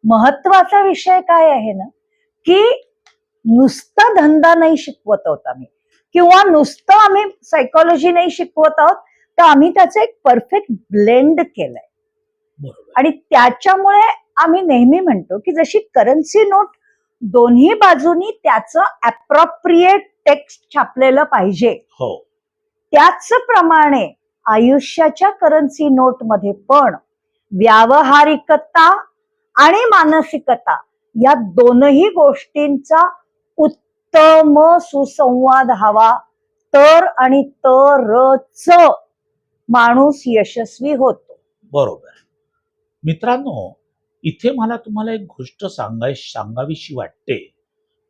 महत्वाचा विषय काय आहे ना, की नुसता धंदा नाही शिकवत आहोत आम्ही, किंवा नुसतं आम्ही सायकोलॉजी नाही शिकवत आहोत, तर आम्ही त्याचं एक परफेक्ट ब्लेंड केलंय. बरोबर. आणि त्याच्यामुळे आम्ही नेहमी म्हणतो की जशी करन्सी नोट दोन्ही बाजूनी त्याचं अप्रोप्रिएट टेक्स्ट छापलेलं पाहिजे, हो. त्याचप्रमाणे आयुष्याच्या करन्सी नोट मध्ये पण व्यावहारिकता आणि मानसिकता या दोनही गोष्टींचा उत्तम सुसंवाद हवा, तर आणि तरच माणूस यशस्वी होतो. बरोबर. मित्रांनो, इथे मला तुम्हाला एक गोष्ट सांगावीशी वाटते,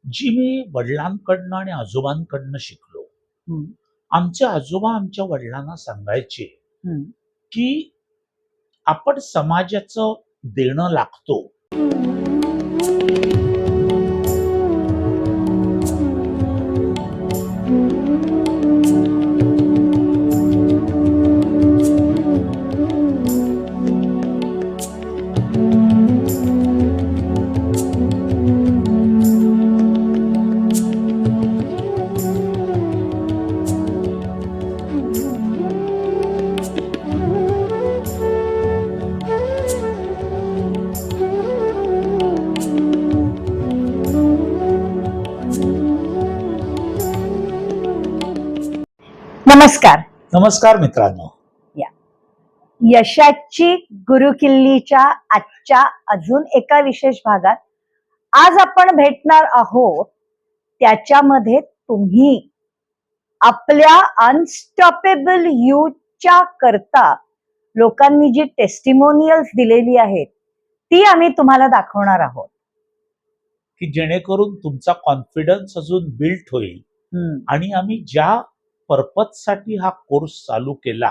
जी मी वडिलांकडनं आणि आजोबांकडनं शिकलो. हम्म, आमचे आजोबा आमच्या वडिलांना सांगायचे, हम्म. की आपण समाजाचं देणं लागतो. नमस्कार. नमस्कार मित्रांनो. यशाची गुरुकिल्लीच्या आजच्या अजून एका विशेष भागात आज आपण भेटणार आहोत. त्याच्यामध्ये तुम्ही आपल्या अनस्टॉपेबल यूथच्या करता लोकांनी जी टेस्टिमोनियल्स दिलेली आहेत ती आम्ही तुम्हाला दाखवणार आहोत, की जेणेकरून तुमचा कॉन्फिडन्स अजून बिल्ट होईल आणि आम्ही ज्या पर्पजसाठी हा कोर्स चालू केला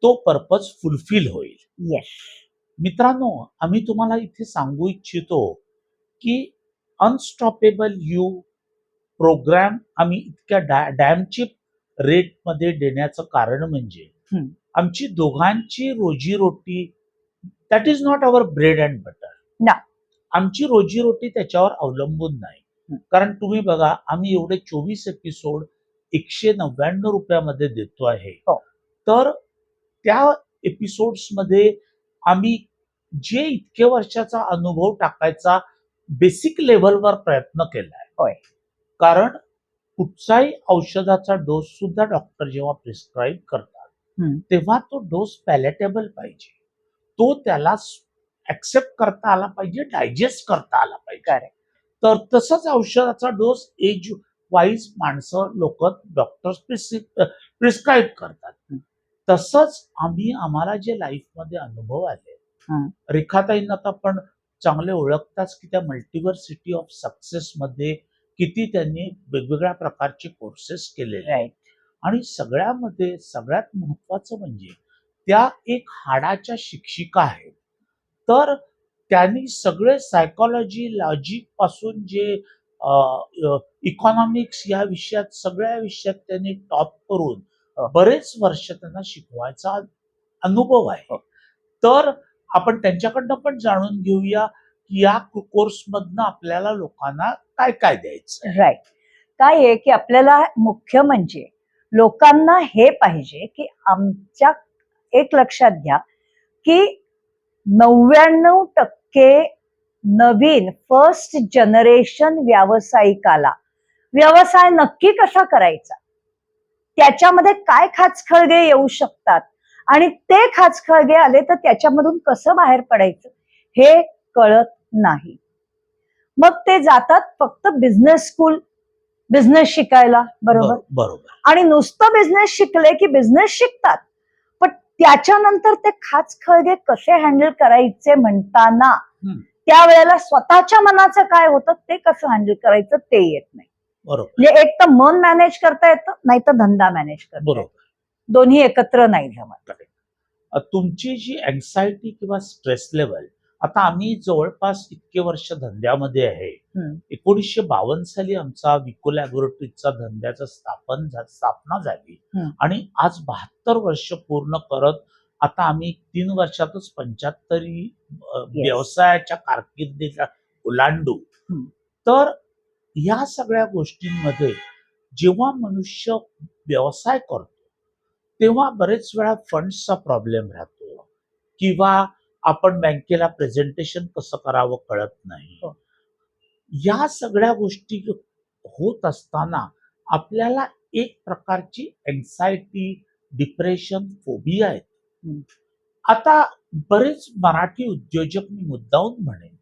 तो पर्पज फुलफिल होईल. येस. मित्रांनो, आम्ही तुम्हाला इथे सांगू इच्छितो की अनस्टॉपेबल यू प्रोग्राम आम्ही इतक्या डॅमची रेटमध्ये देण्याचं कारण म्हणजे आमची दोघांची रोजीरोटी, that is not our bread and butter. ना, आमची रोजीरोटी त्याच्यावर अवलंबून नाही. कारण तुम्ही बघा, आम्ही एवढे 24 एपिसोड 199 रुपयामध्ये देतो आहे. तर त्या एपिसोड्स मध्ये आम्ही जे इतके वर्षाचा अनुभव टाकायचा बेसिक लेव्हलवर प्रयत्न केलाय. कारण कुठचाही औषधाचा डोस सुद्धा डॉक्टर जेव्हा प्रिस्क्राईब करतात तेव्हा तो डोस पॅलेटेबल पाहिजे, तो त्याला ऍक्सेप्ट करता आला पाहिजे, डायजेस्ट करता आला पाहिजे. तर तसंच औषधाचा डोस एज वाईज माणसं लोक डॉक्टर्स प्रिस्क्राईब करतात. तसंच आम्हाला जे लाईफमध्ये अनुभव आले, रेखाताईंना तर आपण चांगले ओळखताच की त्या मल्टिव्हर्सिटी ऑफ सक्सेस मध्ये किती त्यांनी वेगवेगळ्या प्रकारचे कोर्सेस केलेले आहेत. आणि सगळ्यामध्ये सगळ्यात महत्वाचं म्हणजे त्या एक हाडाच्या शिक्षिका आहेत. तर त्यांनी सगळे सायकोलॉजी, लॉजिक पासून जे इकॉनॉमिक्स या विषयात, सगळ्या विषयात त्यांनी टॉप करून बरेच वर्ष त्यांना शिकवायचा अनुभव आहे. तर आपण त्यांच्याकडनं पण जाणून घेऊया की या कोर्स मधनं आपल्याला लोकांना काय काय द्यायचं. राईट. काय आहे की आपल्याला मुख्य म्हणजे लोकांना हे पाहिजे की आमच्या एक लक्षात घ्या की 99% नवीन फर्स्ट जनरेशन व्यावसायिकाला व्यवसाय नक्की कसा करायचा, त्याच्यामध्ये काय खाचखळगे येऊ शकतात आणि ते खाचखळगे आले तर त्याच्यामधून कसं बाहेर पडायचं हे कळत नाही. मग ते जातात फक्त बिझनेस स्कूल, बिझनेस शिकायला. बरोबर. आणि नुसतं बिझनेस शिकले की बिझनेस शिकतात, पण त्याच्यानंतर ते खाचखळगे कसे हँडल करायचे म्हणताना त्यावेळेला स्वतःच्या मनाचं काय होतं ते कसं हँडल करायचं ते येत नाही. म्हणजे एक तर मन मॅनेज करता येतं, नाही तर धंदा मॅनेज करता येतो. दोन्ही एकत्र नाही जमत. तुमची जी अँक्साइटी किंवा स्ट्रेस लेवल, आता आम्ही जवळपास इतके वर्ष धंद्यामध्ये आहे. 1952 साली आमचा विको लॅबोरेटरीचा धंद्याचा स्थापना झाली आणि आज 72 वर्ष पूर्ण करत आता आम्ही 3 वर्षातच 75 व्यवसायाच्या कारकिर्दीला ओलांडू. हं. तर या सगळ्या गोष्टींमध्ये जेव्हा मनुष्य व्यवसाय करतो तेव्हा बरेच वेळा फंड्सचा प्रॉब्लेम राहतो किंवा आपण बँकेला प्रेझेंटेशन कसं करावं कळत नाही. हो. या सगळ्या गोष्टी होत असताना आपल्याला एक प्रकारची एन्झायटी, डिप्रेशन, फोबिया आहेत. हं. आता बरेच मराठी उद्योजक मी मुद्दामून म्हणेन,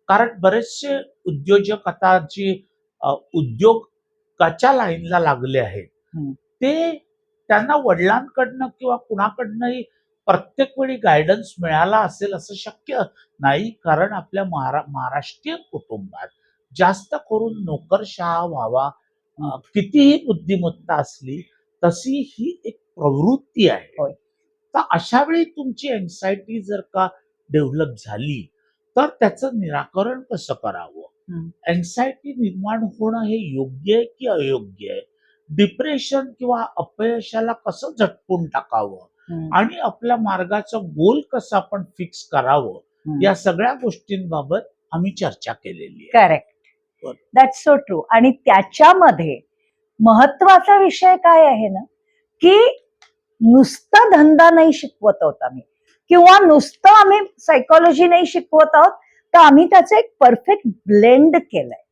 कारण बरेचसे उद्योजक आता जे उद्योगाच्या लाईनला लागले आहेत, हं. ते त्यांना वडिलांकडनं किंवा कुणाकडनंही प्रत्येक वेळी गायडन्स मिळाला असेल असं शक्य नाही. कारण आपल्या महाराष्ट्रीयन कुटुंबात जास्त करून नोकरशहा व्हावा, कितीही बुद्धिमत्ता असली तशी ही एक प्रवृत्ती आहे. होय. तर अशा वेळी तुमची एन्झायटी जर का डेव्हलप झाली तर त्याचं निराकरण कसं करावं? हं. एन्झायटी निर्माण होणं हे योग्य आहे की अयोग्य आहे? डिप्रेशन किंवा अपयशाला कसं झटकून टाकावं हं. आणि आपल्या मार्गाचा गोल कसं आपण फिक्स करावं, हं. या सगळ्या गोष्टींबाबत आम्ही चर्चा केलेली आहे. करेक्ट. बरं. That's so true. आणि त्याच्यामध्ये महत्वाचा विषय काय आहे ना, की नुसता धंदा नाही शिकवत आहोत आम्ही, किंवा नुसतं आम्ही सायकोलॉजी नाही शिकवत आहोत, तर आम्ही त्याचं एक परफेक्ट ब्लेंड केलंय.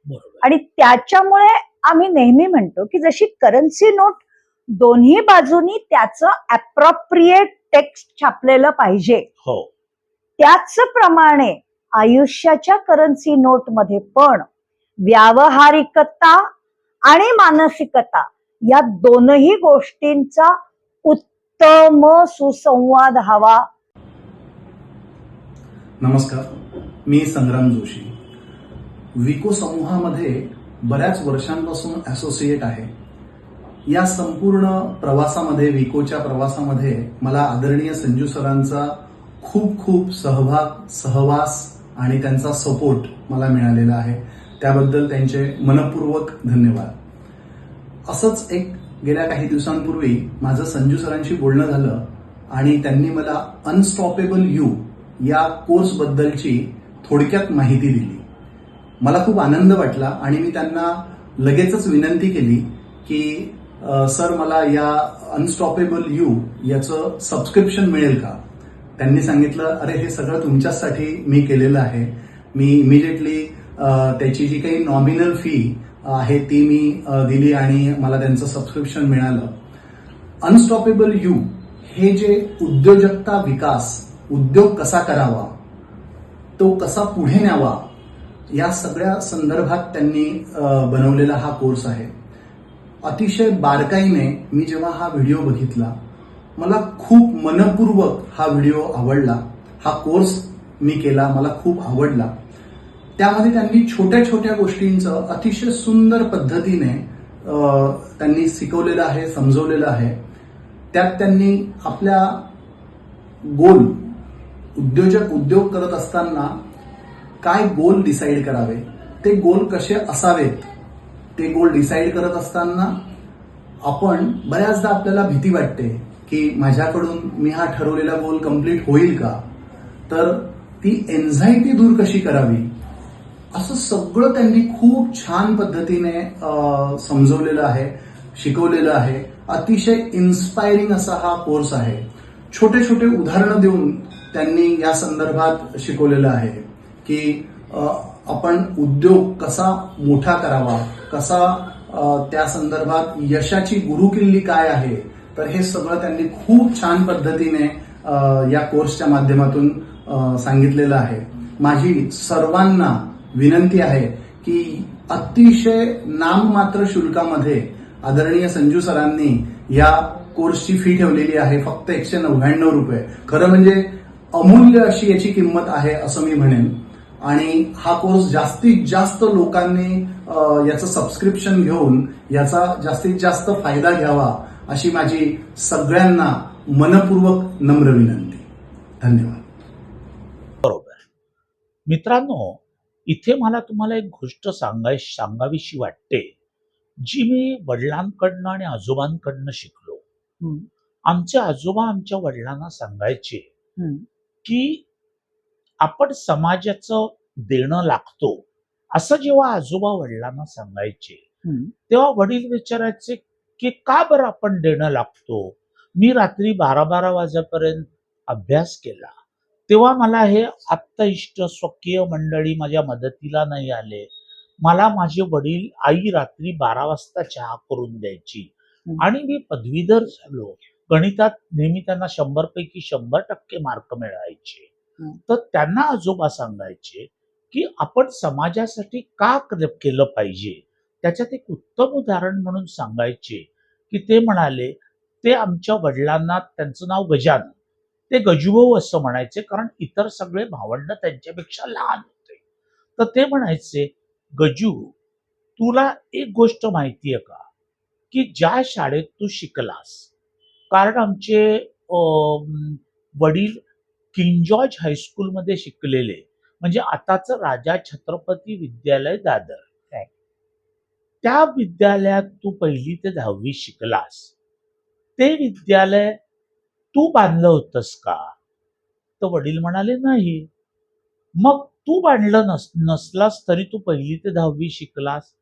बरोबर. आणि त्याच्यामुळे आम्ही नेहमी म्हणतो की जशी करन्सी नोट दोन्ही बाजूनी त्याचं अप्रोप्रिएट टेक्स्ट छापलेलं पाहिजे, हो. त्याचप्रमाणे आयुष्याच्या करन्सी नोट मध्ये पण व्यावहारिकता आणि मानसिकता या दोनही गोष्टींचा उत्तम सुसंवाद हवा. नमस्कार, मी संग्राम जोशी. विको समूहामध्ये बऱ्याच वर्षांपासून असोसिएट आहे. या संपूर्ण प्रवासामध्ये, विकोच्या प्रवासामध्ये मला आदरणीय संजू सरांचा खूप खूप सहवास आणि त्यांचा सपोर्ट मला मिळालेला आहे. त्याबद्दल त्यांचे मनपूर्वक धन्यवाद. असंच एक गेल्या काही दिवसांपूर्वी माझं संजू सरांशी बोलणं झालं आणि त्यांनी मला अनस्टॉपेबल यू या कोर्सबद्दलची थोडक्यात माहिती दिली. मला खूप आनंद वाटला आणि मी त्यांना लगेचच विनंती केली की सर, मला या अनस्टॉपेबल यू याचं सबस्क्रिप्शन मिळेल का? त्यांनी सांगितलं, अरे हे सगळं तुमच्यासाठी मी केलेलं आहे. मी इमिजिएटली त्याची जी काही नॉमिनल फी आहे ती मी दिली आणि मला त्यांचं सबस्क्रिप्शन मिळालं. अनस्टॉपेबल यू हे जे उद्योजकता विकास, उद्योग कसा करावा, तो कसा पुढे न्यावा, या सगळ्या संदर्भात त्यांनी बनवलेला हा कोर्स आहे. अतिशय बारकाईने मी जेव्हा हा व्हिडिओ बघितला, मला खूप मनपूर्वक हा व्हिडिओ आवडला. हा कोर्स मी केला, मला खूप आवडला. त्यामध्ये त्यांनी छोट्या छोट्या गोष्टींचं अतिशय सुंदर पद्धतीने त्यांनी शिकवलेलं आहे, समजवलेलं आहे. त्यात त्यांनी आपल्या गोल, उद्योग करत असताना काय गोल डिसाईड करावे, ते गोल कसे असावेत, ते गोल डिसाईड करत असताना आपण बऱ्याचदा आपल्याला भीती वाटते की माझ्याकडून मी हा ठरवलेला गोल कंप्लीट होईल का, तर ती एन्झायटी दूर कशी करावी, असं सगळं त्यांनी खूप छान पद्धतीने समजवलेलं आहे, शिकवलेलं आहे. अतिशय इन्स्पायरिंग असा हा कोर्स आहे. छोटे छोटे उदाहरणं देऊन त्यांनी या संदर्भात शिकवलेलं आहे की आपण उद्योग कसा मोठा करावा, कसा त्या संदर्भात यशाची गुरुकिल्ली काय आहे, तर हे सगळं त्यांनी खूप छान पद्धतीने या कोर्सच्या माध्यमातून सांगितलेलं आहे. माझी सर्वांना विनंती आहे की अतिशय नाममात्र शुल्कामध्ये आदरणीय संजू सरांनी या कोर्सची फी ठेवलेली आहे, फक्त 199 रुपये. खरं म्हणजे अमूल्य अशी याची किंमत आहे असं मी म्हणेन. आणि हा कोर्स जास्तीत जास्त लोकांनी याचं सबस्क्रिप्शन घेऊन याचा जास्तीत जास्त फायदा घ्यावा अशी माझी सगळ्यांना मनपूर्वक नम्र विनंती. धन्यवाद. बरोबर. मित्रांनो, इथे मला तुम्हाला एक गोष्ट सांगावीशी वाटते, जी मी वडिलांकडनं आणि आजोबांकडनं शिकलो. आमचे आजोबा आमच्या वडिलांना सांगायचे हम्म. की आपण समाजाचं देणं लागतो, असं जेव्हा आजोबा वडिलांना सांगायचे, हम्म. तेव्हा वडील विचारायचे की का बरं आपण देणं लागतो. मी रात्री 12-12 वाजेपर्यंत अभ्यास केला, तेव्हा मला हे आप्तइष्ट स्वकीय मंडळी माझ्या मदतीला नाही आले. मला माझे वडील आई रात्री 12 वाजता चहा करून द्यायची आणि मी पदवीधर झालो. गणितात नेहमी त्यांना 100 पैकी 100% मार्क मिळायचे. तर त्यांना आजोबा सांगायचे की आपण समाजासाठी का केलं पाहिजे. त्याच्यात एक उत्तम उदाहरण म्हणून सांगायचे की ते म्हणाले, ते आमच्या वडिलांना, त्यांचं नाव गजानन, ते गजूभाऊ असं म्हणायचे, कारण इतर सगळे भावंड त्यांच्यापेक्षा लहान होते. तर ते म्हणायचे, गजू, तुला एक गोष्ट माहितीये का, की ज्या शाळेत तू शिकलास, कारण आमचे वडील किंग जॉर्ज हायस्कूलमध्ये शिकलेले, म्हणजे आताचं राजा छत्रपती विद्यालय दादर, Right. त्या विद्यालयात तू 1ली ते 10वी शिकलास. ते विद्यालय तू बांधलं होतंस का? तर वडील म्हणाले, नाही. मग तू बांधलं नसलास तरी तू 1ली ते 10वी शिकलास,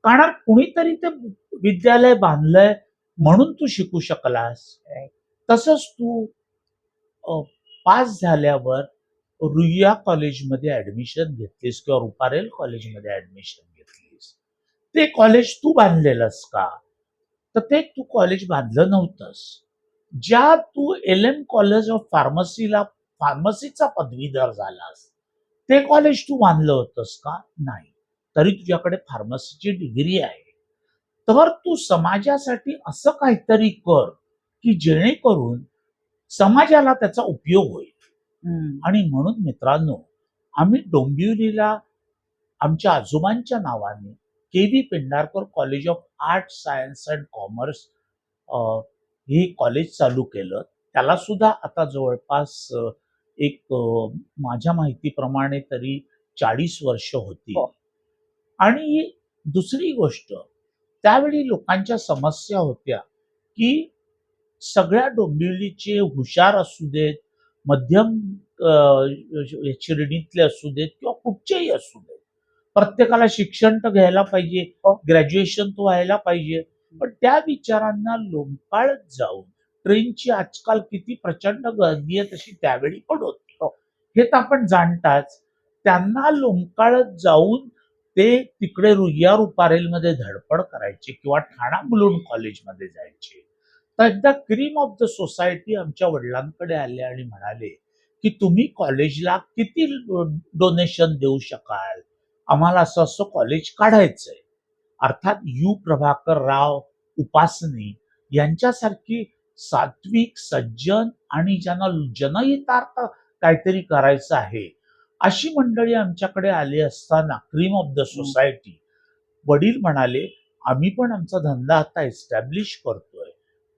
कारण कुणीतरी ते विद्यालय बांधलंय म्हणून तू शिकू शकलास. Right. तसंच तू पास झाल्यावर रुईया कॉलेजमध्ये ऍडमिशन घेतलीस किंवा रुपारेल कॉलेजमध्ये ऍडमिशन घेतलीस. ते कॉलेज तू बांधलेलंस का? तर ते तू कॉलेज बांधलं नव्हतंस. ज्या तू LM कॉलेज ऑफ फार्मसीला फार्मसीचा पदवीधर झालास, ते कॉलेज तू बांधलं होतंस का? नाही. तरी तुझ्याकडे फार्मसीची डिग्री आहे. तर तू समाजासाठी असं काहीतरी कर की जेणेकरून समाजाला त्याचा उपयोग होईल. हम्म. आणि म्हणून मित्रांनो, आम्ही डोंबिवलीला आमच्या आजोबांच्या नावाने KV Pendharkar college of art, science and commerce हे कॉलेज चालू केलं. त्याला सुद्धा आता जवळपास माझ्या माहितीप्रमाणे तरी 40 वर्ष होती. हो. आणि दुसरी गोष्ट, त्यावेळी लोकांच्या समस्या होत्या की सगळ्या डोंबिवलीचे हुशार असू देत, मध्यम श्रेणीतले असू देत किंवा कुठचेही असू देत, प्रत्येकाला शिक्षण तर घ्यायला पाहिजे, हो. ग्रॅज्युएशन तर व्हायला पाहिजे. पण त्या विचारांना लोंबकाळत जाऊन, ट्रेनची आजकाल किती प्रचंड गर्दी आहे तशी त्यावेळी पण होती, हो. हे तर आपण जाणताच. त्यांना लोंबकाळत जाऊन ते तिकडे रुईया रुपारेलमध्ये धडपड करायचे किंवा ठाणा मुलुंड कॉलेजमध्ये जायचे. तर एकदा क्रीम ऑफ द सोसायटी आमच्या वडिलांकडे आले आणि म्हणाले की तुम्ही कॉलेजला किती डोनेशन देऊ शकाल, आम्हाला असं असं कॉलेज काढायचंय. अर्थात प्रभाकर राव उपासनी यांच्यासारखी सात्विक, सज्जन आणि ज्यांना जनहितार्थ काहीतरी करायचं आहे, अशी मंडळी आमच्याकडे आली असताना क्रीम ऑफ द सोसायटी, वडील म्हणाले, आम्ही पण आमचा धंदा आता एस्टॅब्लिश करतोय,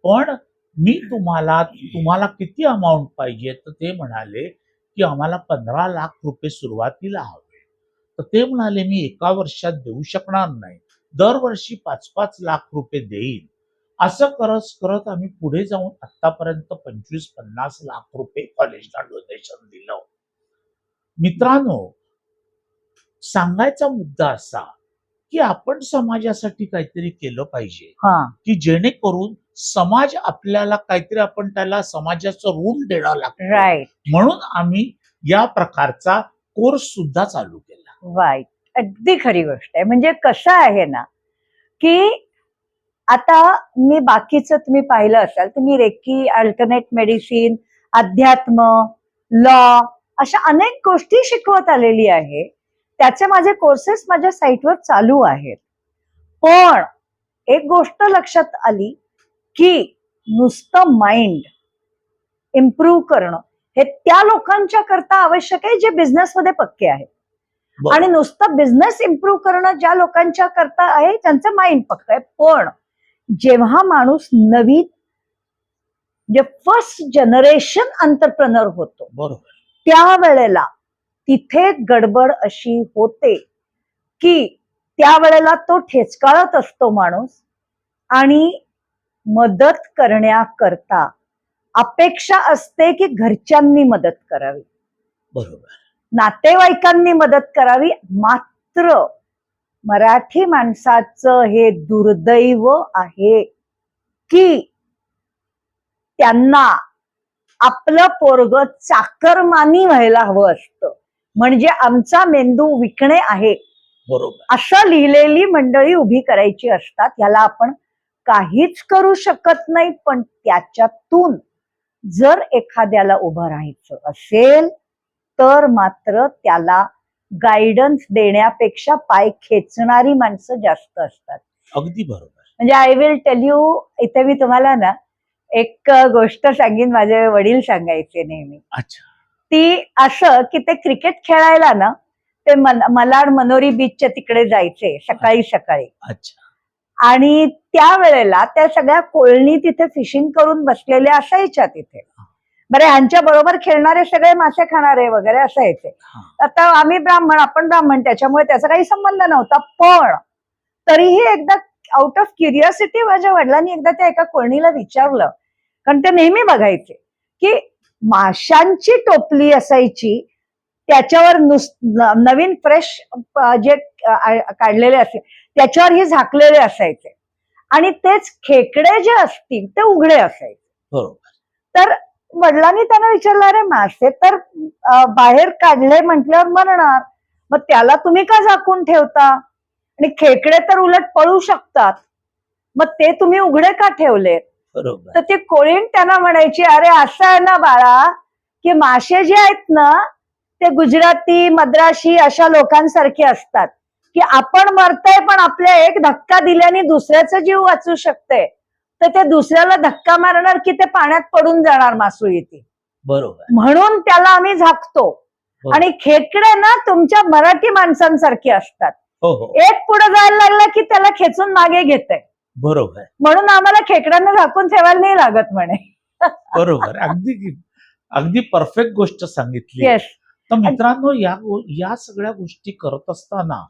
पण मी तुम्हाला किती अमाऊंट पाहिजे. तर ते म्हणाले की आम्हाला 15 लाख रुपये सुरुवातीला हवे. तर ते म्हणाले, मी एका वर्षात देऊ शकणार नाही, दरवर्षी 5-5 लाख रुपये देईन. असं करत करत आम्ही पुढे जाऊन आतापर्यंत 25-50 लाख रुपये कॉलेजला डोनेशन दिलं. मित्रांनो, सांगायचा मुद्दा असा की आपण समाजासाठी काहीतरी केलं पाहिजे, हा. की जेणेकरून समाज आपल्याला काहीतरी, आपण त्याला समाजाचं ऋण देणं लागतं. राईट. म्हणून आम्ही या प्रकारचा कोर्स सुद्धा चालू केला. राईट. अगदी खरी गोष्ट आहे. म्हणजे कसं आहे ना, की आता मी बाकीचं तुम्ही पाहिलं असाल तर मी रेकी, अल्टरनेट मेडिसिन, अध्यात्म, लॉ अशा अनेक गोष्टी शिकवत आलेली आहे. त्याचे माझे कोर्सेस माझ्या साईटवर चालू आहेत. पण एक गोष्ट लक्षात आली की नुसतं माइंड इम्प्रूव्ह करणं हे त्या लोकांच्या करता आवश्यक आहे जे बिझनेसमध्ये पक्के आहेत. बरं. आणि नुसतं बिझनेस इम्प्रूव्ह करणं ज्या लोकांच्या करता आहे त्यांचं माइंड पक्क आहे. पण जेव्हा माणूस नवीन जे फर्स्ट जनरेशन एंटरप्रेन्योर होतो, बरोबर, त्यावेळेला तिथे गडबड अशी होते की त्यावेळेला तो ठेचकाळत असतो माणूस, आणि मदत करण्याकरता अपेक्षा असते की घरच्यांनी मदत करावी, बरोबर. नातेवाईकांनी मदत करावी. मात्र मराठी माणसाचं हे दुर्दैव आहे की त्यांना आपलं पोरग चाकरमानी व्हायला हवं असतं, म्हणजे आमचा मेंदू विकणे आहे बरोबर. असं लिहिलेली मंडळी उभी करायची असतात. ह्याला आपण काहीच करू शकत नाही. पण त्याच्यातून जर एखाद्याला उभं राहायचं असेल तर मात्र त्याला गायडन्स देण्यापेक्षा पाय खेचणारी माणसं जास्त असतात. अगदी बरोबर. म्हणजे आय विल टेल यू, इथे मी तुम्हाला ना एक गोष्ट सांगेन. माझे वडील सांगायचे नेहमी. अच्छा. ती असं की ते क्रिकेट खेळायला ना ते मलाड मनोरी बीचच्या तिकडे जायचे सकाळी सकाळी. अच्छा. आणि त्यावेळेला त्या सगळ्या कोळणी तिथे फिशिंग करून बसलेल्या असायच्या तिथे. बरे ह्यांच्या बरोबर खेळणारे सगळे मासे खाणारे वगैरे असायचे. हा. आता आम्ही ब्राह्मण, आपण ब्राह्मण, त्याच्यामुळे त्याचा काही संबंध नव्हता. पण तरीही एकदा आउट ऑफ क्युरिओसिटी माझ्या वडिलांनी एकदा त्या एका कोळणीला विचारलं, कारण ते नेहमी बघायचे की माशांची टोपली असायची, त्याच्यावर नवीन फ्रेश जे काढलेले असे त्याच्यावर हे झाकलेले असायचे, आणि तेच खेकडे जे असतील ते उघडे असायचे. बरोबर. तर वडिलांनी त्यांना विचारलं, अरे मासे तर बाहेर काढले म्हटल्यावर मरणार, मग त्याला तुम्ही का झाकून ठेवता? आणि खेकडे तर उलट पळू शकतात, मग ते तुम्ही उघडे का ठेवले? बरोबर. तर ती कोळीण त्यांना म्हणायची, अरे असं आहे ना बाळा, की मासे जे आहेत ना ते गुजराती मद्राशी अशा लोकांसारखे असतात की आपण मरतोय पण आपल्या एक धक्का दिल्याने दुसऱ्याचा जीव वाचू शकते, तर ते दुसऱ्याला धक्का मारणार की ते पाण्यात पडून जाणार मासोळी ती. बरोबर. म्हणून त्याला आम्ही झाकतो. आणि खेकडे ना तुमच्या मराठी माणसांसारखे असतात, हो हो. एक पुढे जायला लागला की त्याला खेचून मागे घेते, बरोबर. म्हणून आम्हाला खेकड्यांना झाकून ठेवायला नाही लागत म्हणे. बरोबर. अगदी अगदी परफेक्ट गोष्ट सांगितली. येस. तर मित्रांनो, या सगळ्या गोष्टी करत असताना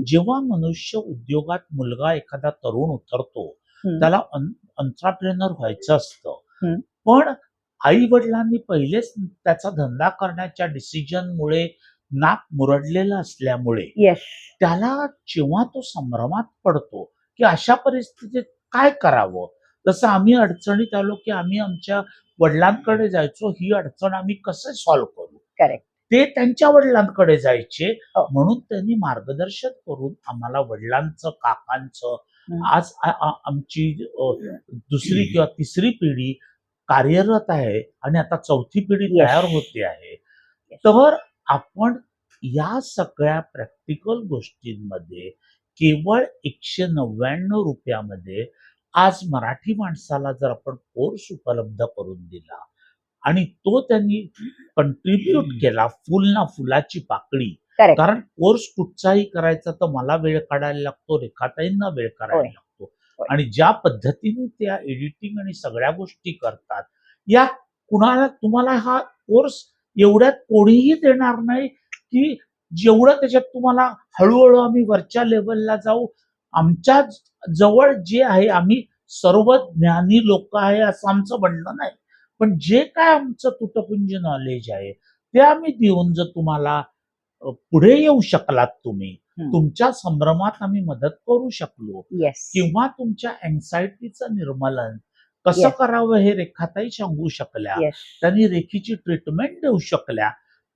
जेव्हा मनुष्य उद्योगात मुलगा एखादा तरुण उतरतो, त्याला एंटरप्रेन्योर व्हायचं असतं, पण आई वडिलांनी पहिलेच त्याचा धंदा करण्याच्या डिसिजनमुळे नाक मुरडलेलं असल्यामुळे त्याला जेव्हा तो संभ्रमात पडतो की अशा परिस्थितीत काय करावं, जसं आम्ही अडचणीत आलो की आम्ही आमच्या वडिलांकडे जायचो, ही अडचण आम्ही कसं सॉल्व्ह करू. करेक्ट. ते त्यांच्या वडिलांकडे जायचे. हो. म्हणून त्यांनी मार्गदर्शन करून आम्हाला वडिलांचं, काकांचं, आज आमची दुसरी किंवा तिसरी पिढी कार्यरत आहे आणि आता चौथी पिढी तयार होते आहे. तर आपण या सगळ्या प्रॅक्टिकल गोष्टींमध्ये केवळ 199 रुपयामध्ये आज मराठी माणसाला जर आपण कोर्स उपलब्ध करून दिला आणि तो त्यांनी कंट्रीब्यूट केला, फुल ना फुलाची पाकळी. करेक्ट. कारण कोर्स कुठचाही करायचा तर मला वेळ काढायला लागतो, रेखाताईंना वेळ काढायला लागतो, आणि ज्या पद्धतीने त्या एडिटिंग आणि सगळ्या गोष्टी करतात, या कुणाला तुम्हाला हा कोर्स एवढ्यात कोणीही देणार नाही की जेवढं त्याच्यात तुम्हाला हळूहळू आम्ही वरच्या लेवलला जाऊ. आमच्या जवळ जे आहे, आम्ही सर्व ज्ञानी लोक आहे असं आमचं म्हणणं नाही, पण जे काय आमचं तुटपुंज नॉलेज आहे ते आम्ही देऊन जर तुम्हाला पुढे येऊ शकलात, तुम्ही तुमच्या संभ्रमात आम्ही मदत करू शकलो, किंवा तुमच्या अँक्सायटीचं निर्मूलन कसं करावं हे रेखाताई सांगू शकल्या, त्यांनी रेखीची ट्रीटमेंट देऊ शकल्या,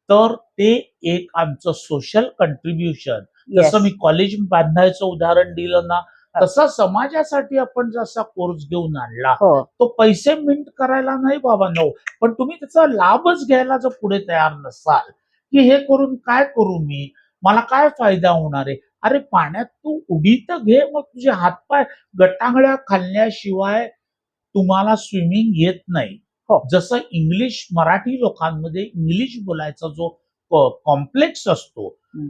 तर ते एक आमचं सोशल कंट्रीब्युशन. जसं मी कॉलेज बांधायचं उदाहरण दिलं ना, तसा समाजासाठी आपण जसा कोर्स घेऊन आणला, तो पैसे मिंट करायला नाही बाबा, नो, पण तुम्ही त्याचा लाभच घ्यायला जर पुढे तयार नसाल की हे करून काय करू मी, मला काय फायदा होणार आहे, अरे पाण्यात तू उडी तर घे, मग तुझे हातपाय गटांगळ्या खाल्ल्याशिवाय तुम्हाला स्विमिंग येत नाही. जसं इंग्लिश, मराठी लोकांमध्ये इंग्लिश बोलायचा जो कॉम्प्लेक्स असतो,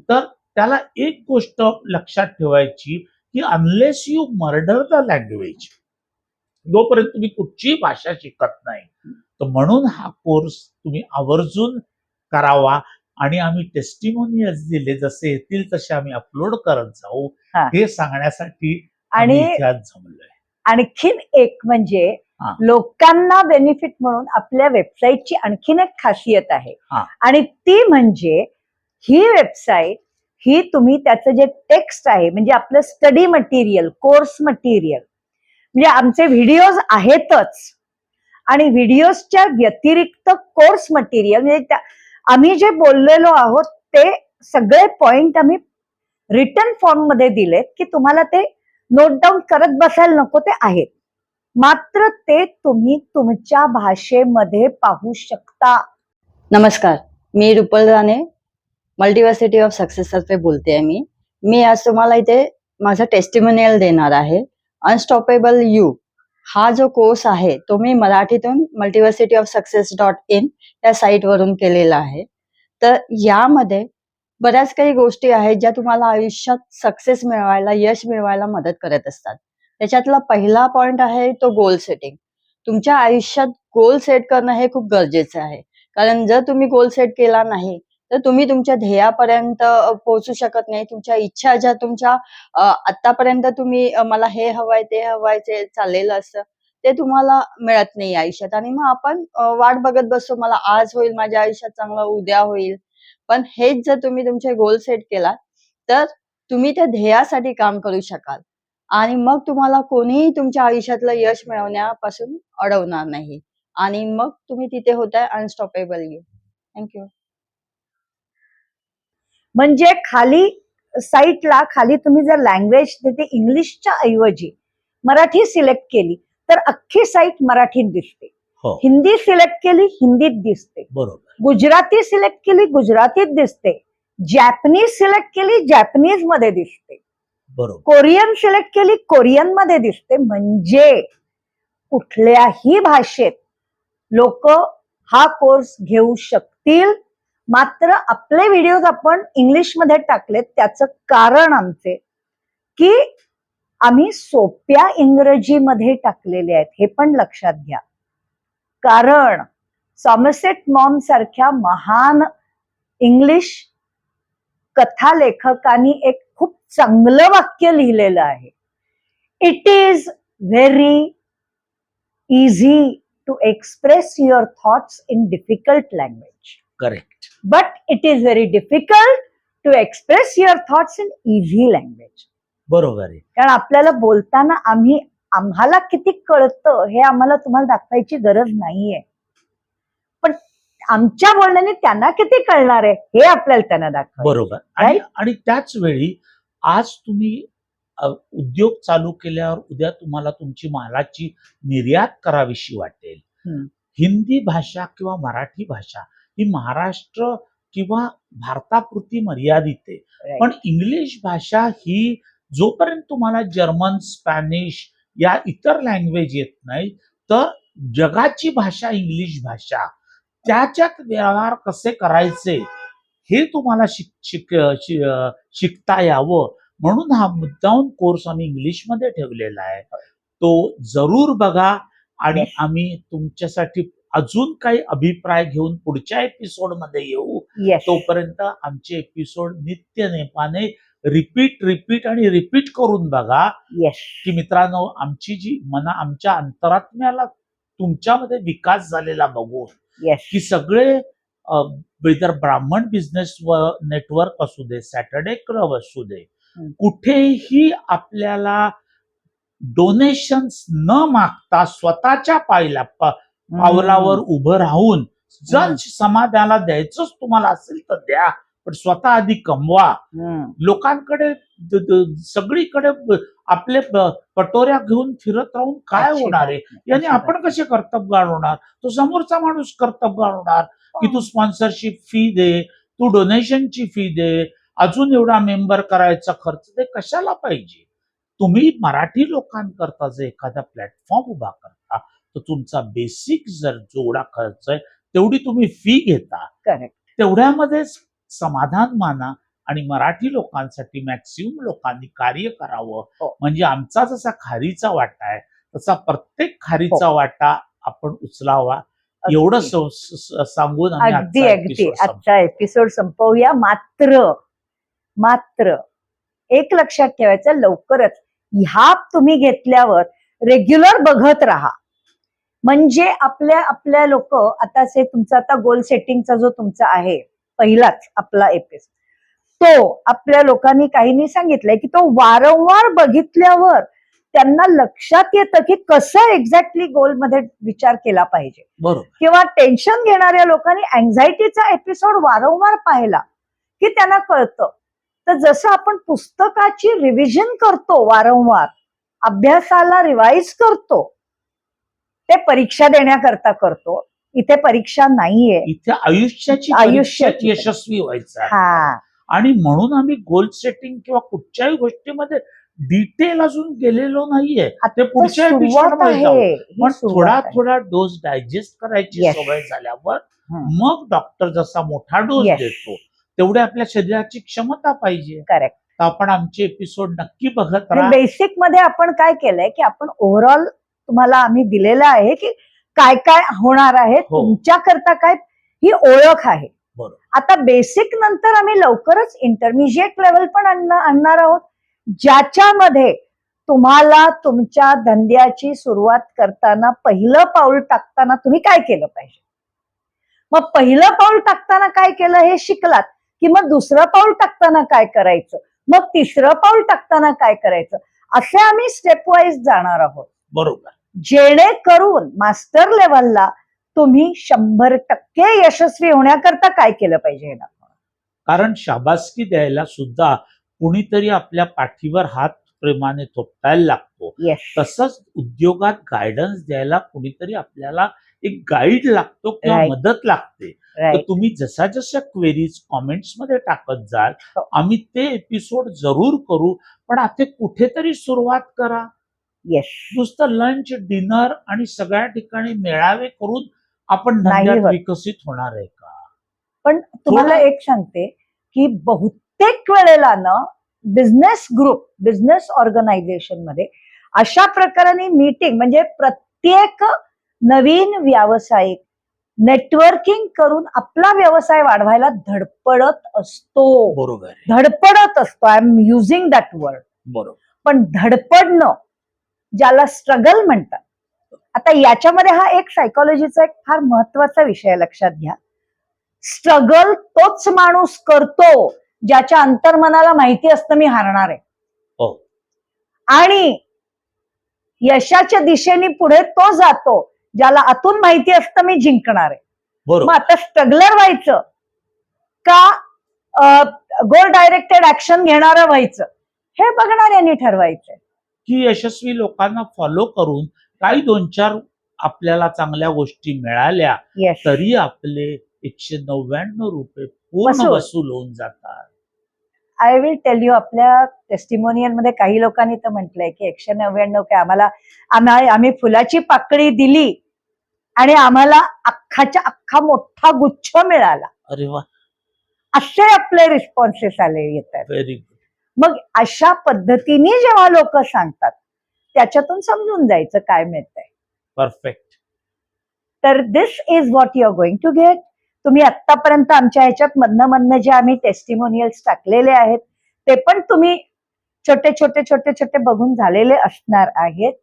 तर त्याला एक गोष्ट लक्षात ठेवायची की unless you murder the language, जोपर्यंत तुम्ही कुठचीही भाषा शिकत नाही. तर म्हणून हा कोर्स तुम्ही आवर्जून करावा, आणि आम्ही टेस्टिमोनियल्स दिले, जसे येतील तसे आम्ही अपलोड करत जाऊ, हे सांगण्यासाठी आणि जमलोय. आणखीन एक म्हणजे हा. लोकांना बेनिफिट म्हणून आपल्या वेबसाईटची आणखीन एक खासियत आहे हा. आणि ती म्हणजे ही वेबसाईट ही तुम्ही त्याचं जे टेक्स्ट आहे म्हणजे आपलं स्टडी मटेरियल, कोर्स मटेरियल, म्हणजे आमचे व्हिडिओज आहेतच आणि व्हिडिओजच्या व्यतिरिक्त कोर्स मटेरियल म्हणजे आम्ही जे बोललेलो आहोत ते सगळे पॉइंट आम्ही रिटन फॉर्म मध्ये दिलेत की तुम्हाला ते नोट डाऊन करत बसायला नको, ते आहेत, मात्र ते तुम्ही तुमच्या भाषेमध्ये पाहू शकता. नमस्कार, मी रुपल राणे, मल्टिव्हर्सिटी ऑफ सक्सेस तर्फे बोलते. मी आज तुम्हाला इथे माझं टेस्टिमोनियल देणार आहे. अनस्टॉपेबल यू हा जो कोर्स आहे तो मी मराठीतून multiversityofsuccess.in या साईटवरून केलेला आहे. तर यामध्ये बऱ्याच काही गोष्टी आहेत ज्या तुम्हाला आयुष्यात सक्सेस मिळवायला, यश मिळवायला मदत करत असतात. त्याच्यातला पहिला पॉइंट आहे तो गोल सेटिंग. तुमच्या आयुष्यात गोल सेट करणं हे खूप गरजेचं आहे, कारण जर तुम्ही गोल सेट केला नाही तर तुम्ही तुमच्या ध्येयापर्यंत पोहोचू शकत नाही. तुमच्या इच्छा ज्या तुमच्या आतापर्यंत तुम्ही मला हे हवंय ते हवंय ते चाललेलं असतं ते तुम्हाला मिळत नाही आयुष्यात, आणि मग आपण वाट बघत बसतो, मला आज होईल, माझ्या आयुष्यात चांगलं उद्या होईल. पण हेच जर तुम्ही तुमचे गोल सेट केला तर तुम्ही त्या ध्येयासाठी काम करू शकाल आणि मग तुम्हाला कोणीही तुमच्या आयुष्यातलं यश मिळवण्यापासून अडवणार नाही आणि मग तुम्ही तिथे होताय अनस्टॉपेबल यू. थँक्यू. म्हणजे खाली साईटला खाली तुम्ही जर लँग्वेज तिथे इंग्लिशच्या ऐवजी मराठी सिलेक्ट केली तर अख्खी साईट मराठीत दिसते. हो. हिंदी सिलेक्ट केली हिंदीत दिसते. बरोबर. गुजराती सिलेक्ट केली गुजरातीत दिसते. जॅपनीज सिलेक्ट केली जॅपनीज मध्ये दिसते. बरोबर. कोरियन सिलेक्ट केली कोरियन मध्ये दिसते. म्हणजे कुठल्याही भाषेत लोक हा कोर्स घेऊ शकतील. मात्र आपले व्हिडिओज आपण इंग्लिश मध्ये टाकलेत त्याचं कारण आमचे की आम्ही सोप्या इंग्रजीमध्ये टाकलेले आहेत, हे पण लक्षात घ्या. कारण सॉमरसेट मॉम सारख्या महान इंग्लिश कथा लेखकांनी एक खूप चांगलं वाक्य लिहिलेलं आहे. It is very easy to express your thoughts in difficult language, correct. but it is very difficult to express your thoughts in easy language. बरोबर आहे. कारण आपल्याला बोलताना आम्हाला किती कळतं हे आम्हाला तुम्हाला दाखवायची गरज नाहीये, पण आमच्या बोलण्याने त्यांना किती कळणार आहे हे आपल्याला त्यांना दाखवायचं. बरोबर. आणि त्याच वेळी आज तुम्ही उद्योग चालू केल्यावर उद्या तुम्हाला तुमची मालाची निर्यात करावीशी वाटेल. हिंदी भाषा किंवा मराठी भाषा ही महाराष्ट्र किंवा भारतापुरती मर्यादित आहे. Right. पण इंग्लिश भाषा ही जोपर्यंत तुम्हाला जर्मन, स्पॅनिश या इतर लँग्वेज येत नाही तर जगाची भाषा इंग्लिश भाषा, त्याच्यात व्यवहार कसे करायचे हे तुम्हाला शिकता यावं म्हणून हा मुद्दाम कोर्स आम्ही इंग्लिशमध्ये ठेवलेला आहे. तो जरूर बघा आणि Yes. आम्ही तुमच्यासाठी अजून काही अभिप्राय घेऊन पुढच्या एपिसोड मध्ये येऊ. Yes. तोपर्यंत आमचे एपिसोड नित्य नेपाने रिपीट आणि रिपीट करून बघा. Yes. की मित्रांनो, आमची जी आमच्या अंतरात्म्याला तुमच्यामध्ये विकास झालेला बघून Yes. की सगळे वेदर ब्राह्मण बिझनेस नेटवर्क असू दे, सॅटर्डे क्लब असू दे, कुठेही आपल्याला डोनेशन्स न मागता स्वतःच्या पावलावर उभं राहून जर समाजाला द्यायचंच तुम्हाला असेल तर द्या, पण स्वतः आधी कमवा. लोकांकडे सगळीकडे आपले पटोऱ्या घेऊन फिरत राहून काय होणार आहे? याने आपण कसे कर्तबगार होणार? तो समोरचा माणूस कर्तबगार होणार की तू स्पॉन्सरशिप फी दे, तू डोनेशनची फी दे, अजून एवढा मेंबर करायचा खर्च दे, कशाला पाहिजे? तुम्ही मराठी लोकांकरता जर एखादा प्लॅटफॉर्म उभा करता तर तुमचा बेसिक जर जेवढा खर्च आहे तेवढी तुम्ही फी घेता. करेक्ट. तेवढ्यामध्येच समाधान माना आणि मराठी लोकांसाठी मॅक्सिमम लोकांनी कार्य करावं. म्हणजे आमचा जसा खारीचा वाटा आहे तसा प्रत्येक खारीचा वाटा आपण उचलावा. एवढं सांगून अगदी आजचा एपिसोड संपवूया. मात्र एक लक्षात ठेवायचं, लवकरच ह्या तुम्ही घेतल्यावर रेग्युलर बघत राहा. म्हणजे आपल्या लोक आता तुमचा आता गोल सेटिंगचा जो तुमचा आहे पहिलाच आपला एपिसोड, तो आपल्या लोकांनी काहींनी सांगितलंय की तो वारंवार बघितल्यावर त्यांना लक्षात येतं की कसं एक्झॅक्टली गोलमध्ये विचार केला पाहिजे. बरोबर. किंवा टेन्शन घेणाऱ्या लोकांनी अँझायटीचा एपिसोड वारंवार पाहिला की त्यांना कळतं. तर जसं आपण पुस्तकाची रिव्हिजन करतो वारंवार, अभ्यासाला रिवाइज करतो, ते परीक्षा देण्याकरता करतो. इथे परीक्षा नाहीये, इथे आयुष्याची आयुष्याची यशस्वी व्हायचं आहे. हा आणि म्हणून आम्ही गोल सेटिंग किंवा कुठच्याही गोष्टीमध्ये डिटेल अजून गेलेलो नाहीये. ते पुढच्या सुरुवात एपिसोडमध्ये जाऊ. आहे, पण ही सुरुवात थोडा आहे. थोडा डोस डायजेस्ट करायची Yes. सवय झाल्यावर हं. मग डॉक्टर जसा मोठा डोस Yes. देतो तेवढे आपल्या शरीराची क्षमता पाहिजे. करेक्ट. तर आपण आमचे एपिसोड नक्की बघत राहा. बेसिक मध्ये आपण काय केलंय की आपण ओव्हरऑल तुम्हाला आम्ही दिलेलं आहे की काय काय होणार आहे, हो. तुमच्या करता काय ही ओळख आहे. बरोबर. आता बेसिक नंतर आम्ही लवकरच इंटरमिजिएट लेवल पण आणणार आहोत, ज्याच्यामध्ये तुम्हाला तुमच्या धंद्याची सुरुवात करताना पहिलं पाऊल टाकताना तुम्ही काय केलं पाहिजे. मग पहिलं पाऊल टाकताना काय केलं हे शिकलात की मग दुसरं पाऊल टाकताना काय करायचं, मग तिसरं पाऊल टाकताना काय करायचं, असे आम्ही स्टेप वाईज जाणार आहोत. बरोबर. जेणेकरून मास्टर लेवलला तुम्ही 100% यशस्वी होण्याकरता काय केलं पाहिजे हे दाखवा. कारण शाबासकी द्यायला सुद्धा कुणीतरी आपल्या पाठीवर हात प्रेमाने थोपटायला लागतो. येस. तसंच उद्योगात गायडन्स द्यायला कुणीतरी आपल्याला एक गाईड लागतो किंवा Right. मदत लागते. तर राईट. तुम्ही जसा जशा क्वेरीज कॉमेंट्स मध्ये टाकत जाल हो. आम्ही ते एपिसोड जरूर करू. पण आता कुठेतरी सुरुवात करा. येस. नुसतं लंच डिनर आणि सगळ्या ठिकाणी मेळावे करून आपण नाही धंद्यात होत. विकसित होणार आहे का? पण तुम्हाला थोडं- एक सांगते की बहुतेक वेळेला ना बिझनेस ग्रुप, बिझनेस ऑर्गनायझेशन मध्ये अशा प्रकारे मीटिंग म्हणजे प्रत्येक नवीन व्यावसायिक नेटवर्किंग करून आपला व्यवसाय वाढवायला धडपडत असतो. बरोबर आहे. धडपडत असतो. I am using that word. बरोबर. पण धडपडणं ज्याला स्ट्रगल म्हणतात. आता याच्यामध्ये हा एक सायकोलॉजीचा एक फार महत्वाचा विषय आहे, लक्षात घ्या. स्ट्रगल तोच माणूस करतो ज्याच्या अंतर्मनाला माहिती असतं मी हारणार आहे, हो. आणि यशाच्या दिशेने पुढे तो जातो ज्याला आतून माहिती असतं मी जिंकणार आहे. मग बरोबर. आता स्ट्रगलर व्हायचं का गोल डायरेक्टेड ऍक्शन घेणारं व्हायचं हे बघणाऱ्यांनी ठरवायचंय. की यशस्वी लोकांना फॉलो करून काही 2-4 आपल्याला चांगल्या गोष्टी मिळाल्या येस. तरी आपले 199 रुपये पूर्ण वसूल. वसूल होऊन जातात. आय विल टेल यू, आपल्या टेस्टिमोनियल मध्ये काही लोकांनी तर म्हटलंय की 199 काय आम्ही फुलाची पाकळी दिली आणि आम्हाला अख्खाच्या अख्खा मोठा गुच्छ मिळाला, अरे वा, असे आपले रिस्पॉन्सेस आले येतात. Very good. मग अशा पद्धतीने जेव्हा लोक सांगतात त्याच्यातून समजून जायचं काय मिळतंय. परफेक्ट. तर this is what you are going to get. तुम्ही आतापर्यंत आमच्या ह्याच्यात मधनं जे आम्ही टेस्टिमोनियल्स टाकलेले आहेत ते पण तुम्ही छोटे छोटे छोटे छोटे बघून झालेले असणार आहेत.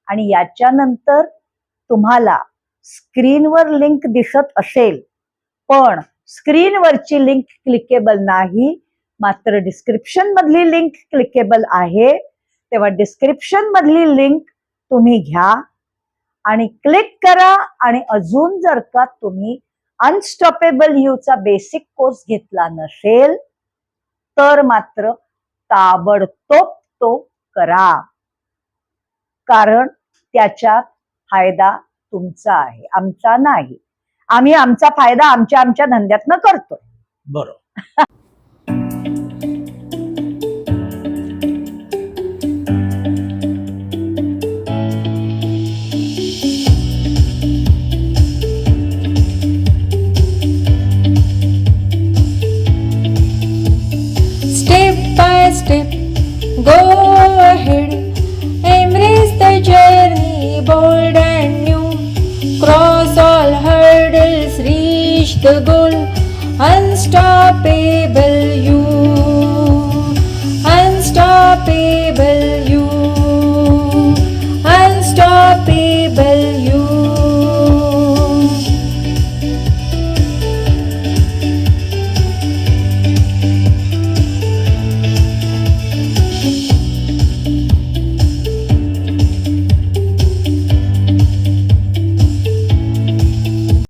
आणि याच्यानंतर तुम्हाला स्क्रीनवर लिंक दिसत असेल पण स्क्रीनवरची लिंक क्लिकेबल नाही, मात्र डिस्क्रिप्शन मधली लिंक क्लिकेबल आहे. तेव्हा डिस्क्रिप्शन मधली लिंक तुम्ही घ्या आणि क्लिक करा. आणि अजून जर का तुम्ही अनस्टॉपेबल यूचा बेसिक कोर्स घेतला नसेल तर मात्र ताबडतोब तो करा, कारण त्याच्यात फायदा तुमचा आहे, आमचा नाही. आम्ही आमचा फायदा आमच्या धंद्यातनं करतोय. बरोबर. Step by step, go ahead, embrace the journey, bold and new. Cross all hurdles, reach the goal, unstoppable you.